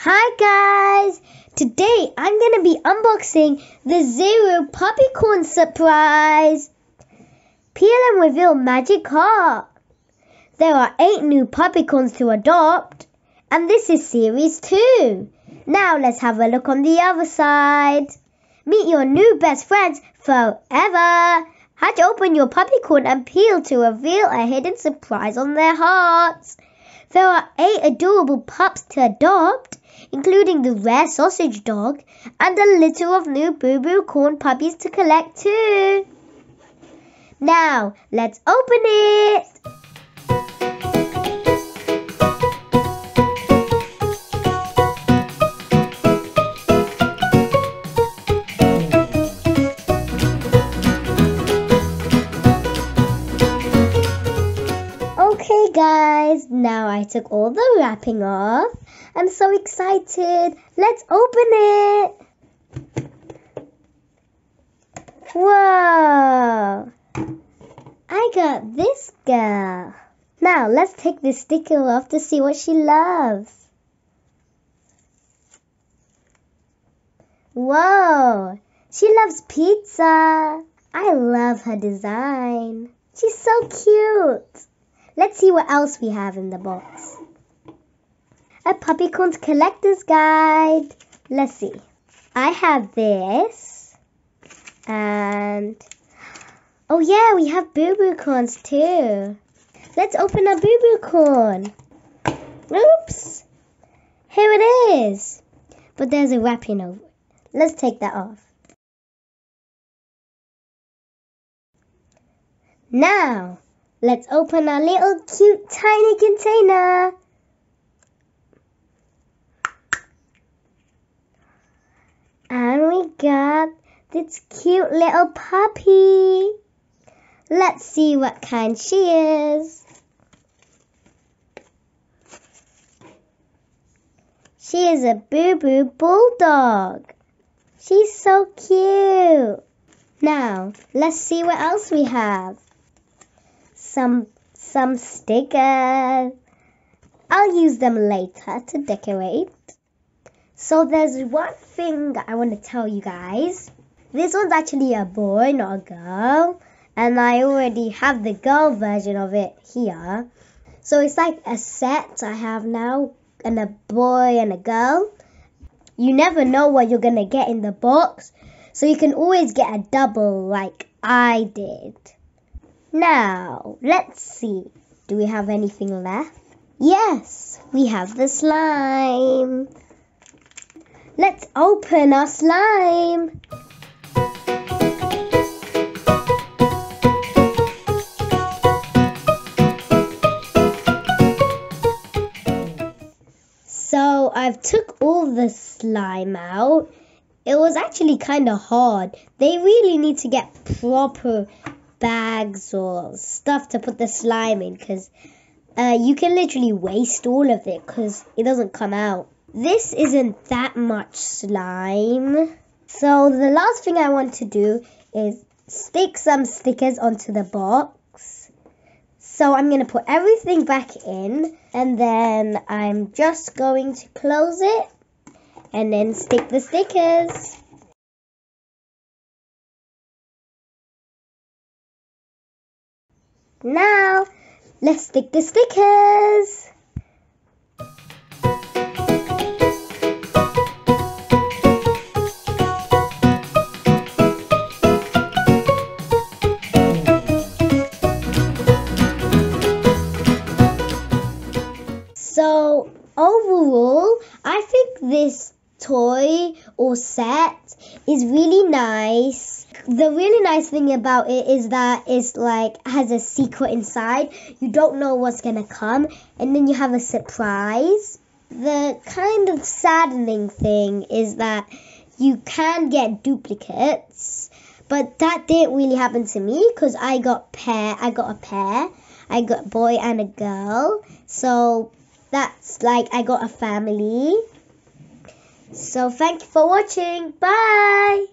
Hi guys! Today I'm going to be unboxing the Zero Puppycorn surprise. Peel and reveal magic heart. There are 8 new puppycorns to adopt, and this is series 2. Now let's have a look on the other side. Meet your new best friends forever. Hatch open your puppycorn and peel to reveal a hidden surprise on their hearts. There are 8 adorable pups to adopt, including the rare sausage dog and a litter of new Rainbocorns puppies to collect too. Now, let's open it! Okay guys, now I took all the wrapping off. I'm so excited. Let's open it. Whoa! I got this girl. Now let's take this sticker off to see what she loves. Whoa! She loves pizza. I love her design. She's so cute. Let's see what else we have in the box. A Puppycorns collector's guide. Let's see. I have this. And oh yeah, we have Rainbocorns too. Let's open a Rainbocorn. Oops. Here it is. But there's a wrapping over it. Let's take that off. Now, let's open our little cute tiny container. And we got this cute little puppy. Let's see what kind she is. She is a Boo-Boo Bulldog. She's so cute. Now, let's see what else we have. Some stickers. I'll use them later to decorate. So there's one thing that I want to tell you guys. This one's actually a boy, not a girl. And I already have the girl version of it here. So it's like a set I have now, and a boy and a girl. You never know what you're going to get in the box. So you can always get a double like I did. Now, let's see. Do we have anything left? Yes, we have the slime. Let's open our slime. So I've took all the slime out. It was actually kind of hard. They really need to get proper bags or stuff to put the slime in, because you can literally waste all of it because it doesn't come out. This isn't that much slime. So the last thing I want to do is stick some stickers onto the box. So I'm going to put everything back in, and then I'm just going to close it and then stick the stickers. Now, let's stick the stickers. So, overall, I think this toy or set is really nice. The really nice thing about it is that it's like has a secret inside. You don't know what's gonna come, and then you have a surprise. The kind of saddening thing is that you can get duplicates, but that didn't really happen to me because I got a pair. I got a boy and a girl. So that's like I got a family. So thank you for watching. Bye.